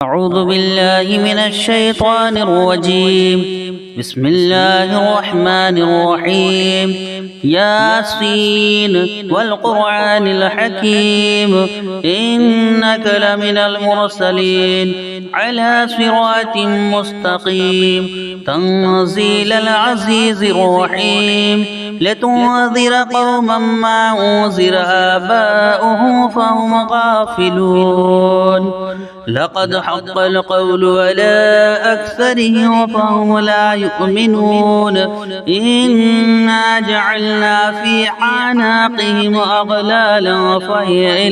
أعوذ بالله من الشيطان الرجيم. بسم الله الرحمن الرحيم. ياسين والقرآن الحكيم إنك لمن المرسلين على صراط مستقيم تنزيل العزيز الرحيم. لتنذر قوما ما أنذر آباؤهم فهم غافلون. لقد حق القول على أكثرهم فهم لا يؤمنون. إنا جعلنا في أعناقهم أغلالا فهي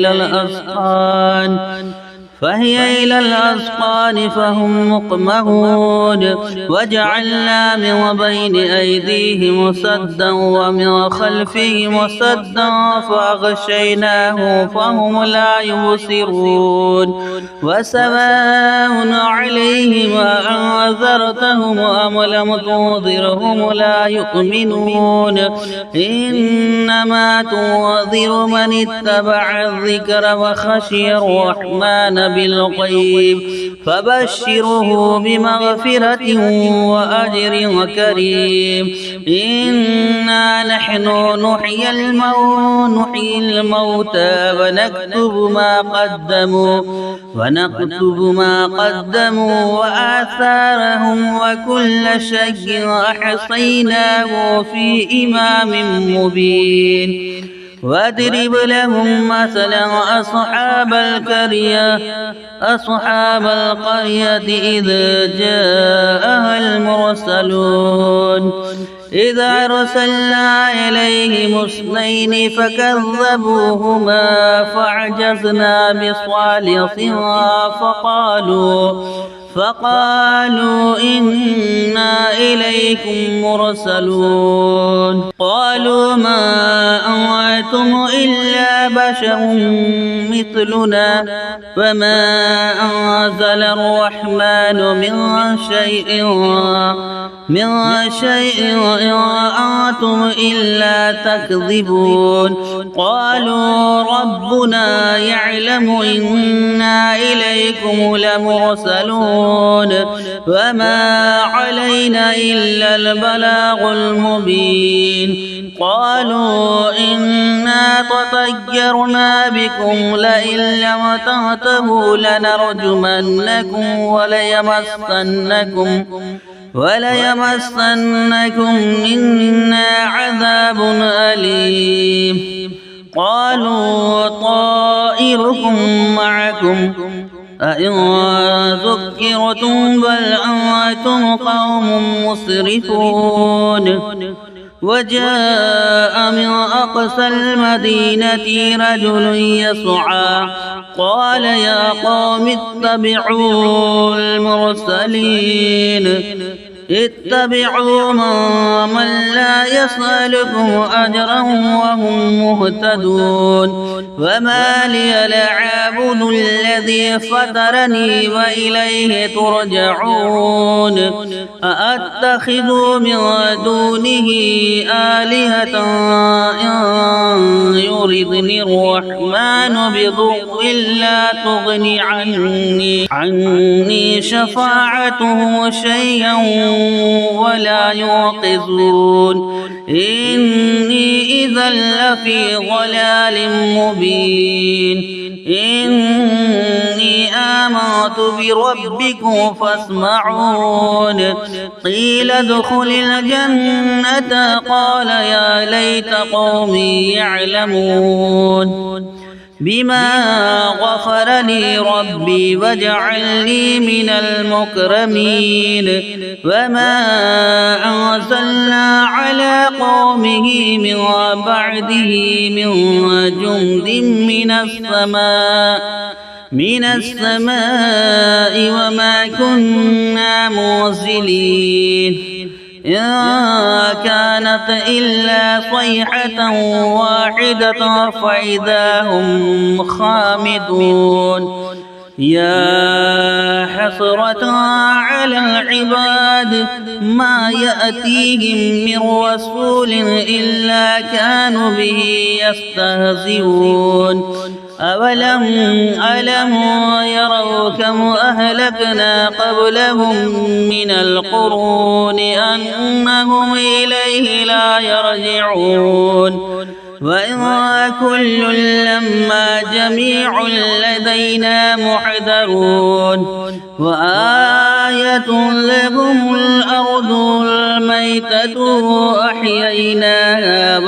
إلى الأذقان فهم مقمحون. وجعلنا من بين أيديهم سدا ومن خلفهم سدا فأغشيناهم فهم لا يبصرون. وسواء عليهم أنذرتهم أم لم تنذرهم لا يؤمنون. إنما تنذر من اتبع الذكر وخشي الرحمن بالغيب فبشره بمغفرة وأجر كريم. إنا نحن نحيي الموتى ونكتب ما قدموا وآثارهم وكل شيء أحصيناه في إمام مبين. واضرب لهم مثلا أصحاب القرية إذ جاءها المرسلون. إذا أرسلنا إليهم اثنين فكذبوهما فعجزنا بصالحها فقالوا إنا إليكم مرسلون. قالوا ما أنتم إلا بشر مثلنا وما أنزل الرحمن من شيء إن أنتم إلا تكذبون. قالوا ربنا يعلم إنا إليكم لمرسلون وما علينا إلا البلاغ المبين. قالوا إنا تطيرنا بكم لئن لم تنتهوا لنرجمنكم وليمسنكم منا عذاب أليم. قالوا طائركم معكم أئن ذكرتم بل أنتم قوم مسرفون. وجاء من أقصى المدينة رجل يسعى قال يا قوم اتبعوا المرسلين اتبعوا من لا يسألكم أجرا وهم مهتدون. وما لي لا أعبد الذي فطرني وإليه ترجعون. أأتخذ من دونه آلهة إن يردني الرحمن بضر لا تغني عني شفاعتهم شيئا ولا يوقظون. إني إذا لفي ضلال مبين. إني آمنت بربكم فاسمعون. قيل ادخل الجنة قال يا ليت قومي يعلمون بما غفر لي ربي وجعلني من المكرمين. وما أنزلنا على قومه من بعده من جند من السماء وما كنا منزلين. إن كانت إلا صيحة واحدة فإذا هم خامدون. يا حسرة على العباد ما يأتيهم من رسول إلا كانوا به يستهزئون. ألم يروا كم أهلكنا قبلهم من القرون أنهم إليه لا يرجعون وإن كل لما جميع لدينا محضرون وآية لهم الأرض الميتة أحييناها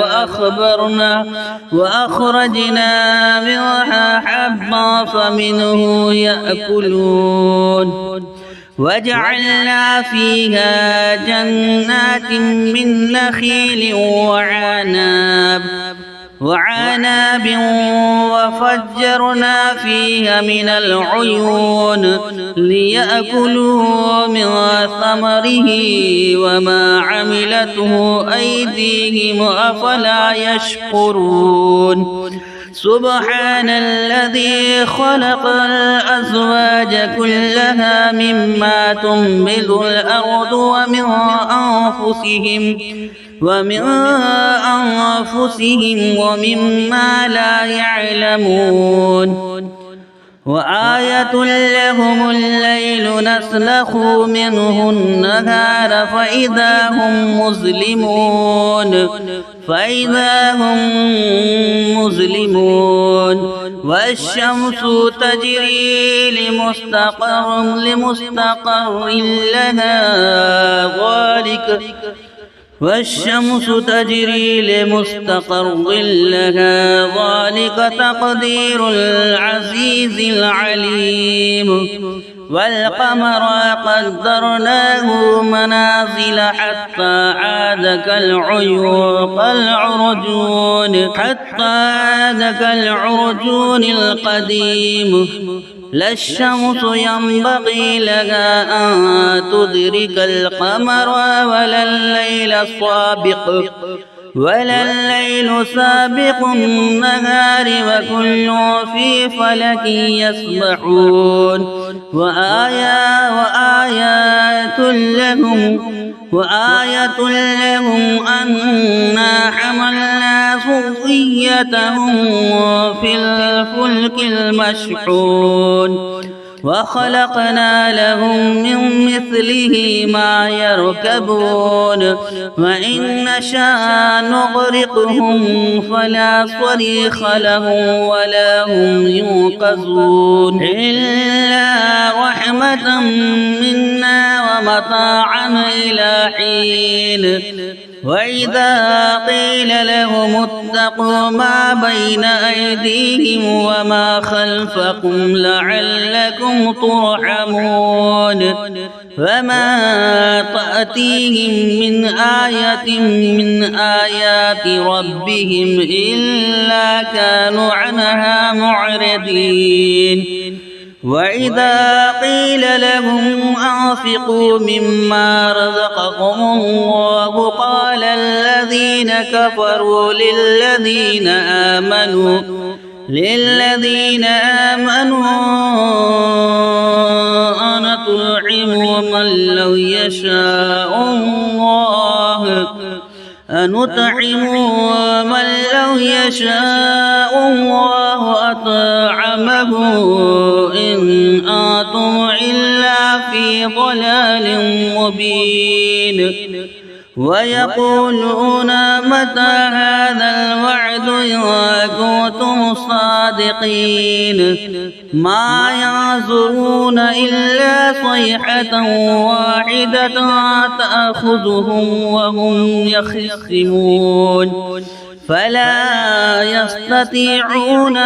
وأخرجنا منها حبا فمنه يأكلون وجعلنا فيها جنات من نخيل وعناب وفجرنا فيها من العيون ليأكلوا من ثمره وما عملته أيديهم أفلا يشكرون سبحان الذي خلق الأزواج كلها مما تنبت الأرض ومن أنفسهم ومما لا يعلمون وآية لهم الليل نسلخ منه النهار فإذا هم مظلمون والشمس تجري لمستقر لها ذلك تقدير العزيز العليم والقمر قدرناه منازل حتى عاد كالعرجون القديم لا الشمس ينبغي لها أن تدرك القمر ولا الليل سابق النهار وكل في فلك يسبحون وآية لهم أنا حملنا ذريتهم في الفلك المشحون وخلقنا لهم من مثله ما يركبون وإن نشاء نغرقهم فلا صريخ لهم ولا هم ينقذون إلا رحمة منا ومتاعا إلى حين وإذا قيل لهم اتقوا ما بين أيديهم وما خلفكم لعلكم ترحمون فما تأتيهم من آية من آيات ربهم إلا كانوا عنها معرضين وإذا قيل لهم أنفقوا مما رزقكم الله قال الذين كفروا للذين آمنوا أنطعم من لو يشاء الله أطعمه إن أنتم إلا في ضلال مبين ويقولون متى هذا الوعد إن كنتم صادقين ما ينظرون إلا صيحة واحدة تأخذهم وهم يخصمون فلا يستطيعون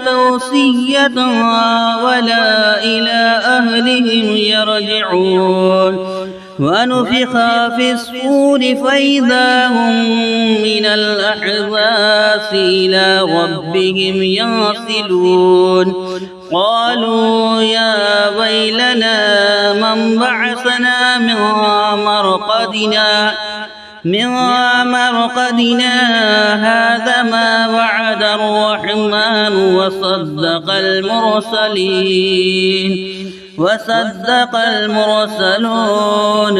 توصية ولا إلى أهلهم يرجعون ونفخ في الصور فإذا هم من الأحزاب إلى ربهم ينسلون قالوا يا ويلنا من بعثنا من مرقدنا من مرقدنا هذا ما وعد الرحمن وصدق المرسلون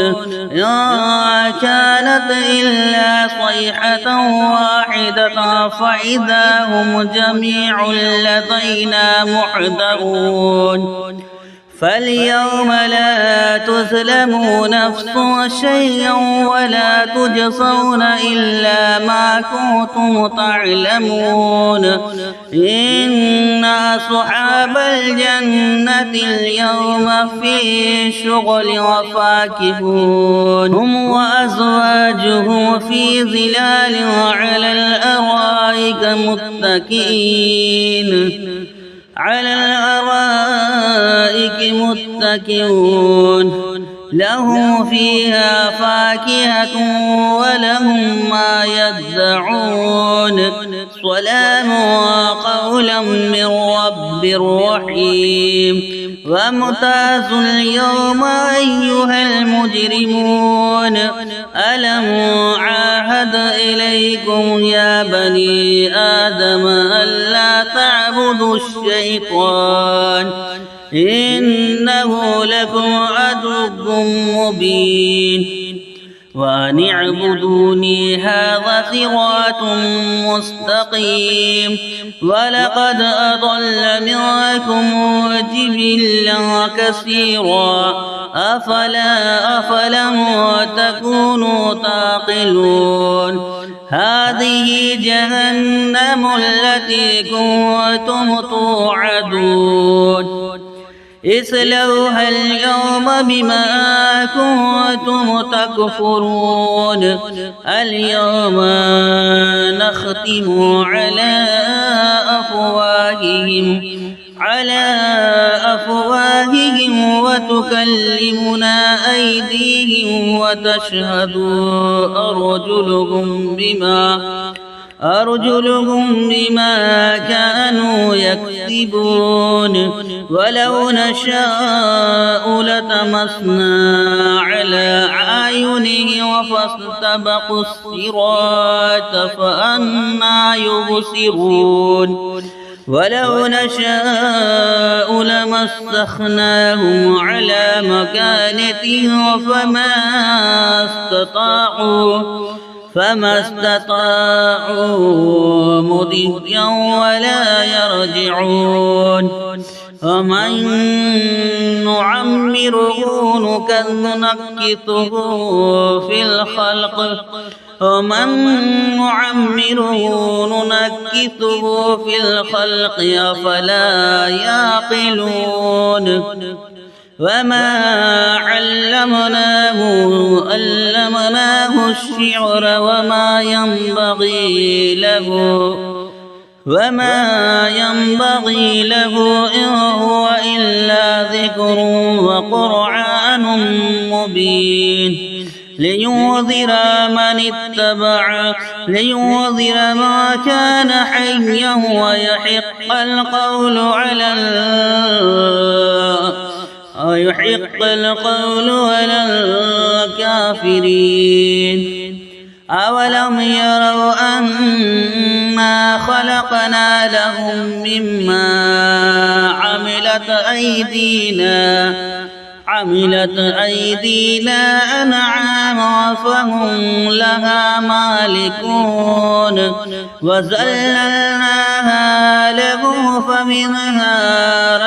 إن كانت إلا صيحة واحدة فإذا هم جميع لدينا محضرون فاليوم لا تظلم نفس شيئا ولا تجزون إلا ما كنتم تعلمون إن أصحاب الجنة اليوم في شغل وفاكهون هم وأزواجهم في ظلال على الأرائك متكئون لهم فيها فاكهة ولهم ما يدعون سلام قولا من رب رحيم وامتازوا اليوم أيها المجرمون ألم عاهد إليكم يا بني آدم ألا تعبدوا الشيطان إنه لكم عدو مبين وأن اعبدوني هذا صراط مستقيم ولقد أضل منكم جبلا كثيرا أفلم تكونوا تعقلون هذه جهنم التي كنتم توعدون اصلوها اليوم بما كنتم تكفرون اليوم نختم على أفواههم وتكلمنا أيديهم وتشهد أرجلهم بما كانوا يكسبون ولو نشاء لطمسنا على أعينهم فاستبقوا الصراط فأنى يبصرون ولو نشاء لمسخناهم على مكانتهم فما استطاعوا مضيا ولا يرجعون ومن نعمره نكثه في الخلق أفلا يعقلون وما علمناه الشعر وما ينبغي له إن هو إلا ذكر وقرآن مبين لينذر ما كان حيا ويحق القول على الكافرين أولم يروا أنا خلقنا لهم مما عملت أيدينا أنعاما فهم لها مالكون وذللناها لهم فمنها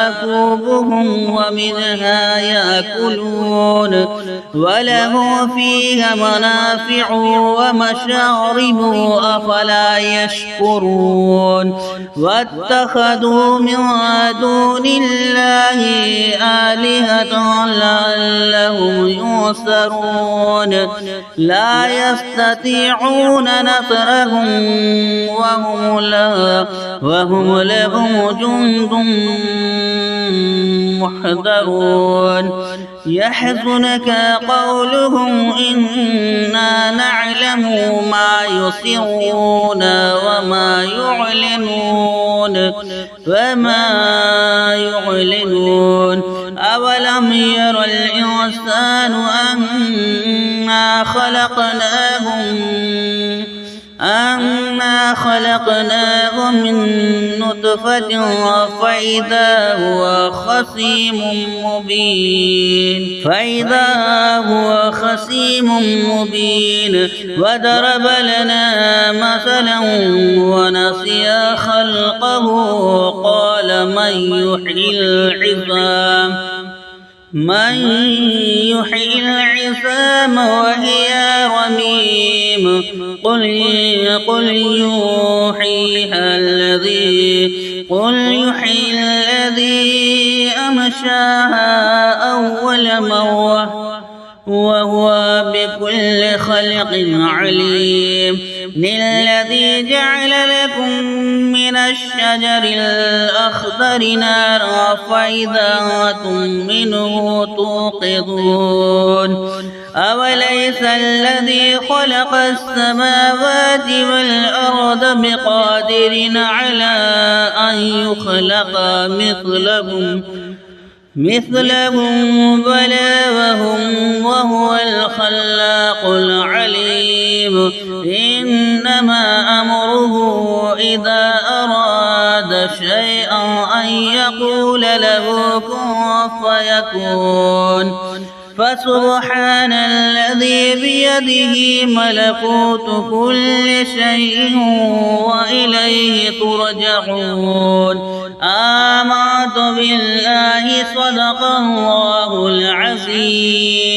ركوبهم ومنها يأكلون وله فيها منافع ومشارب أفلا يشكرون واتخذوا من دون الله آلهة لعلهم ينصرون لا يستطيعون نصرهم وهم لهم جند محضرون يحزنك قولهم إنا نعلم ما يسرون وما يعلنون أولم ير الإنسان أنا أنا خلقناه من نطفة فإذا هو خصيم مبين وضرب لنا مثلا ونسي خلقه قال من يحيي العظام وهي رميم قل يحيي الذي أنشأها أول مرة وهو بكل خلق عليم الذي جعل لكم من الشجر الأخضر نارا فإذا أنتم منه توقدون أوليس الذي خلق السماوات والأرض بقادر على أن يخلق مثلهم بلى وهو الخلاق العليم إنما أمره إذا أراد شيئا أن يقول له كن فيكون فسبحان الذي بيده ملكوت كل شيء وإليه ترجعون آمنت بالله صدق الله العظيم.